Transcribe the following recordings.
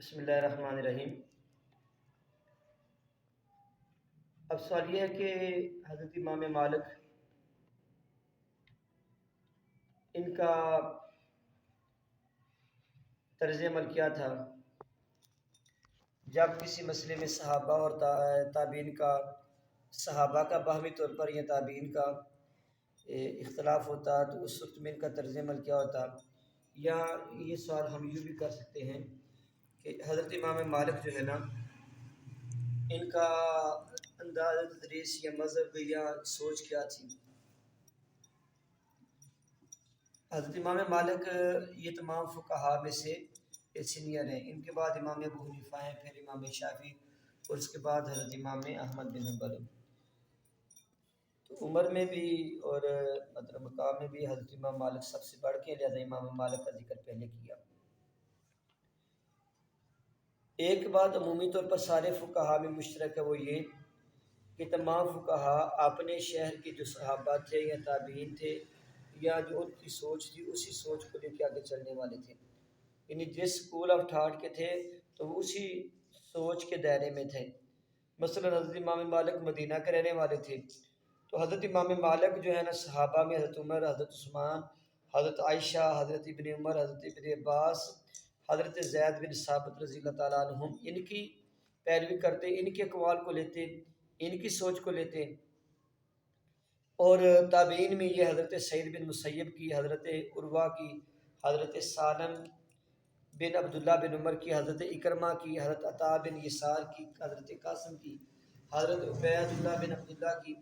بسم اللہ الرحمن الرحیم۔ اب سوال یہ ہے کہ حضرت امام مالک ان کا طرز عمل کیا تھا جب کسی مسئلے میں صحابہ اور تابعین کا صحابہ کا باہمی طور پر یا تابعین کا اختلاف ہوتا تو اس وقت میں ان کا طرز عمل کیا ہوتا، یا یہ سوال ہم یوں بھی کر سکتے ہیں کہ حضرت امام مالک جو ہے نا، ان کا انداز تدریس یا مذہب یا سوچ کیا تھی۔ حضرت امام مالک یہ تمام فقہاء میں سے سینئر ہیں، ان کے بعد امام ابو حنیفہ ہیں، پھر امام شافعی، اور اس کے بعد حضرت امام احمد بن حنبل۔ تو عمر میں بھی اور مقام میں بھی حضرت امام مالک سب سے بڑھ کے، لہذا امام مالک کا ذکر پہلے کیا۔ ایک بات عمومی طور پر سارے فقہاء میں مشترک ہے، وہ یہ کہ تمام فقہاء اپنے شہر کے جو صحابہ تھے یا تابعین تھے یا جو ان کی سوچ تھی، اسی سوچ کو لے کے آگے چلنے والے تھے، یعنی جس اسکول آف تھاٹ کے تھے تو وہ اسی سوچ کے دائرے میں تھے۔ مثلا حضرت امام مالک مدینہ کے رہنے والے تھے، تو حضرت امام مالک جو ہے نا، صحابہ میں حضرت عمر، حضرت عثمان، حضرت عائشہ، حضرت ابن عمر، حضرت ابن عباس، حضرت زید بن ثابت رضی اللہ تعالیٰ عنہم، ان کی پیروی کرتے، ان کے اقوال کو لیتے، ان کی سوچ کو لیتے۔ اور تابعین میں یہ حضرت سعید بن مسیب کی، حضرت عروہ کی، حضرت سالم بن عبداللہ بن عمر کی، حضرت اکرمہ کی، حضرت عطا بن یسار کی، حضرت قاسم کی، حضرت عبید اللہ بن عبداللہ کی،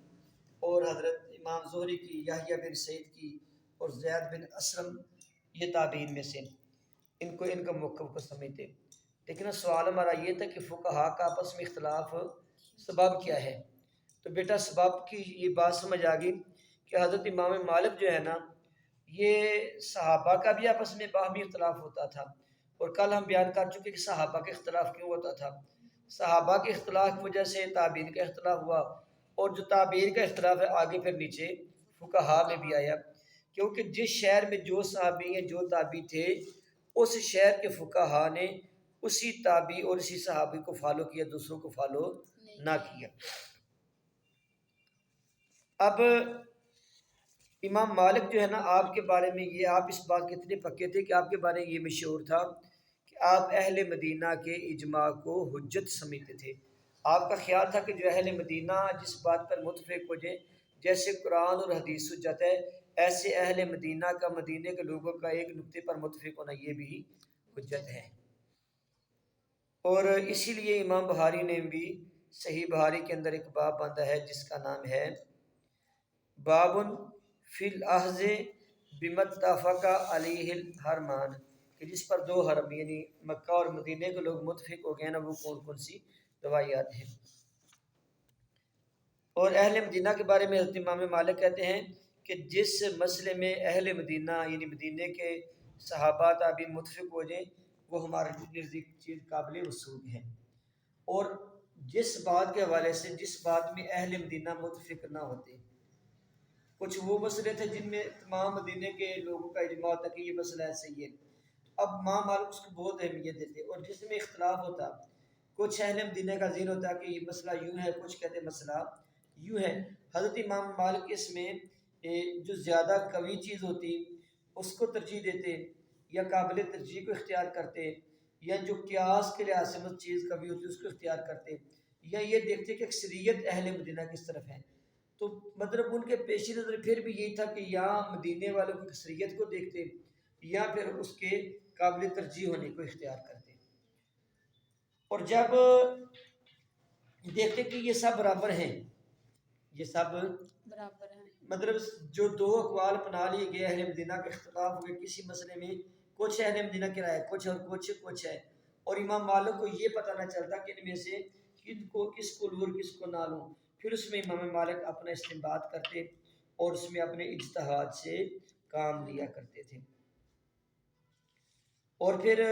اور حضرت امام زہری کی، یحییٰ بن سعید کی، اور زید بن اسلم، یہ تابعین میں سے ان کا موقف کو سمجھتے۔ لیکن سوال ہمارا یہ تھا کہ فقہاء کا آپس میں اختلاف سبب کیا ہے؟ تو بیٹا سبب کی یہ بات سمجھ آ گئی کہ حضرت امام مالک جو ہے نا، یہ صحابہ کا بھی آپس میں باہمی اختلاف ہوتا تھا، اور کل ہم بیان کر چکے کہ صحابہ کا اختلاف کیوں ہوتا تھا۔ صحابہ کے اختلاف کی وجہ سے تابعین کا اختلاف ہوا، اور جو تابعین کا اختلاف ہے آگے پھر نیچے فقہاء میں بھی آیا، کیونکہ جس شہر میں جو صحابی ہیں، جو تابعی تھے، اس شہر کے فقہاء نے اسی تابعی اور اسی صحابی کو فالو کیا، دوسروں کو فالو نہ کیا۔ اب امام مالک جو ہے نا، آپ کے بارے میں یہ، آپ اس بات کے اتنے پکے تھے کہ آپ کے بارے میں یہ مشہور تھا کہ آپ اہل مدینہ کے اجماع کو حجت سمجھتے تھے۔ آپ کا خیال تھا کہ جو اہل مدینہ جس بات پر متفق ہو جائیں، جیسے قرآن اور حدیث حجت ہے، ایسے اہل مدینہ کا، مدینہ کے لوگوں کا ایک نقطے پر متفق ہونا یہ بھی حجت ہے۔ اور اسی لیے امام بخاری نے بھی صحیح بخاری کے اندر ایک باب باندھا ہے جس کا نام ہے بابن فی الاخذ بمتفق علیہ الحرمان، کہ جس پر دو حرم یعنی مکہ اور مدینہ کے لوگ متفق ہو گئے نا، وہ کون کون سی روایات ہیں۔ اور اہل مدینہ کے بارے میں حضرت امام مالک کہتے ہیں کہ جس مسئلے میں اہل مدینہ یعنی مدینہ کے صحابہ تابعین متفق ہو جائیں، وہ ہمارے نزدیک چیز قابل وصول ہے۔ اور جس بات کے حوالے سے، جس بات میں اہل مدینہ متفق نہ ہوتے، کچھ وہ مسئلے تھے جن میں تمام مدینہ کے لوگوں کا اجماع ہوتا کہ یہ مسئلہ ایسا ہی ہے، اب امام مالک اس کو بہت اہمیت دیتے۔ اور جس میں اختلاف ہوتا، کچھ اہل مدینہ کا ذہن ہوتا کہ یہ مسئلہ یوں ہے، کچھ کہتے مسئلہ یوں ہے، حضرت امام مالک اس میں جو زیادہ قوی چیز ہوتی اس کو ترجیح دیتے، یا قابل ترجیح کو اختیار کرتے، یا جو قیاس کے لحاظ سے چیز قوی ہوتی اس کو اختیار کرتے، یا یہ دیکھتے کہ اکثریت اہل مدینہ کس طرف ہے۔ تو مطلب ان کے پیش نظر پھر بھی یہی تھا کہ یا مدینے والوں کی اکثریت کو دیکھتے، یا پھر اس کے قابل ترجیح ہونے کو اختیار کرتے۔ اور جب دیکھتے کہ یہ سب برابر ہیں، یہ سب برابر ہیں، مطلب جو دو اقوال اپنا لیے گئے، اہل مدینہ کا اختلاف ہو گئے کسی مسئلے میں، کچھ اہل مدینہ کی رائے کچھ اور کچھ ہے، اور امام مالک کو یہ پتہ نہ چلتا کہ ان میں سے کس کو لوں اور کس کو نہ لوں، پھر اس میں امام مالک اپنا استنباط کرتے اور اس میں اپنے اجتہاد سے کام لیا کرتے تھے۔ اور پھر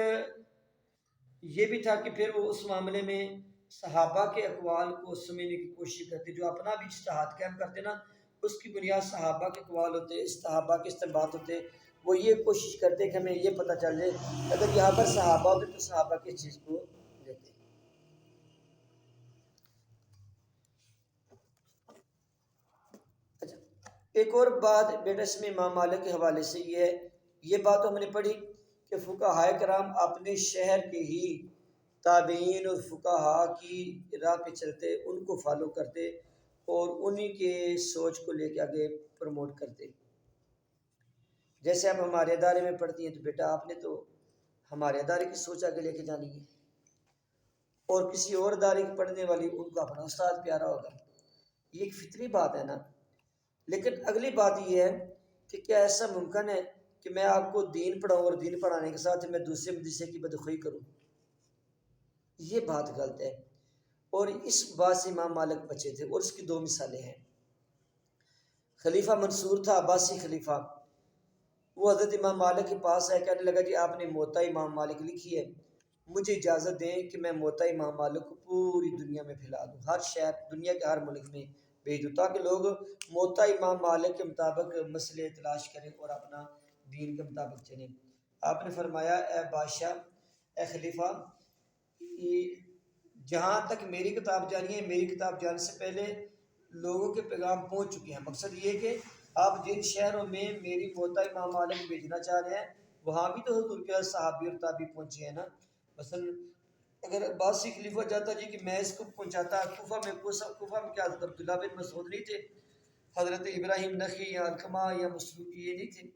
یہ بھی تھا کہ پھر وہ اس معاملے میں صحابہ کے اقوال کو سمجھنے کی کوشش کرتے، جو اپنا بھی اجتہاد قائم کرتے نا، اس کی بنیاد صحابہ کے اقوال ہوتے، صحابہ کے استنباط ہوتے، وہ یہ کوشش کرتے کہ ہمیں یہ پتہ چل جائے اگر یہاں پر صحابہ ہوتے تو صحابہ کس چیز کو لیتے۔ اچھا، ایک اور بات بیٹا اس میں امام مالک کے حوالے سے یہ بات ہم نے پڑھی کہ فقہائے کرام اپنے شہر کے ہی تابعین اور فقہا کی راہ پہ چلتے، ان کو فالو کرتے اور انہی کے سوچ کو لے کے آگے پروموٹ کرتے۔ جیسے آپ ہمارے ادارے میں پڑھتی ہیں تو بیٹا آپ نے تو ہمارے ادارے کی سوچ آگے لے کے جانی ہے، اور کسی اور ادارے کی پڑھنے والی ان کو اپنا استاد پیارا ہوگا، یہ ایک فطری بات ہے نا۔ لیکن اگلی بات یہ ہے کہ کیا ایسا ممکن ہے کہ میں آپ کو دین پڑھاؤں اور دین پڑھانے کے ساتھ میں دوسرے مدرسے کی بدخوئی کروں؟ یہ بات غلط ہے، اور اس بات سے امام مالک بچے تھے، اور اس کی دو مثالیں ہیں۔ خلیفہ منصور تھا، عباسی خلیفہ، وہ حضرت امام مالک کے پاس آئے، کہنے لگا جی آپ نے موطا امام مالک لکھی ہے، مجھے اجازت دیں کہ میں موطا امام مالک کو پوری دنیا میں پھیلا دوں، ہر شہر دنیا کے ہر ملک میں بھیج دوں، تاکہ لوگ موطا امام مالک کے مطابق مسئلے تلاش کریں اور اپنا دین کے مطابق چلیں۔ آپ نے فرمایا اے بادشاہ، اے خلیفہ، یہ جہاں تک میری کتاب جانی ہے، میری کتاب جانے سے پہلے لوگوں کے پیغام پہنچ چکے ہیں۔ مقصد یہ کہ آپ جن شہروں میں میری موطا امام مالک بھیجنا چاہ رہے ہیں وہاں بھی تو حضور کے صحابی اور تابعی پہنچے ہیں نا۔ مثلا اگر عباسی خلیفہ چاہتا جی کہ میں اس کو پہنچاتا کوفہ میں کیا حضرت عبداللہ بن مسعود نہیں تھے، حضرت ابراہیم نخعی یا علقمہ یا مسروقی یہ نہیں تھے،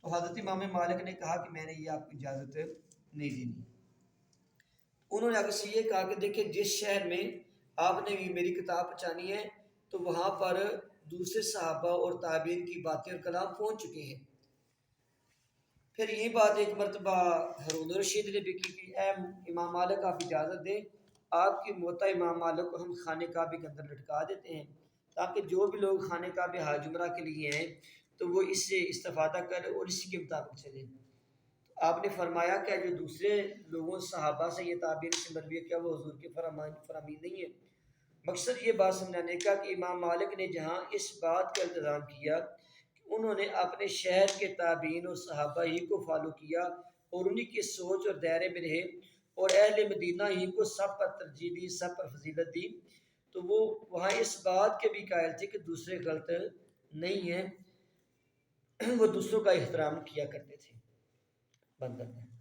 تو حضرت امام مالک نے کہا کہ میں نے یہ آپ کو اجازت نہیں دینی۔ انہوں نے آگے سے یہ کہا کہ دیکھیں جس شہر میں آپ نے میری کتاب پہنچانی ہے تو وہاں پر دوسرے صحابہ اور تابعین کی باتیں اور کلام پہنچ چکے ہیں۔ پھر یہی بات ایک مرتبہ ہارون الرشید نے بھی کی کہ اے امام مالک آپ اجازت دیں، آپ کی موطا امام مالک کو ہم خانہ کعبے کے اندر لٹکا دیتے ہیں تاکہ جو بھی لوگ خانہ کعبے حج عمرہ کے لیے ہیں تو وہ اس سے استفادہ کریں اور اسی کے مطابق چلیں۔ آپ نے فرمایا کہ جو دوسرے لوگوں صحابہ سے یہ تابعین سے مروی ہے کیا وہ حضور کے فرامین نہیں ہے؟ مقصد یہ بات سمجھانے کا کہ امام مالک نے جہاں اس بات کا التزام کیا کہ انہوں نے اپنے شہر کے تابعین اور صحابہ ہی کو فالو کیا اور انہی کی سوچ اور دائرے میں رہے اور اہل مدینہ ہی کو سب پر ترجیح دی، سب پر فضیلت دی، تو وہ وہاں اس بات کے بھی قائل تھے کہ دوسرے غلط نہیں ہیں، وہ دوسروں کا احترام کیا کرتے تھے۔ بند کرتے ہیں۔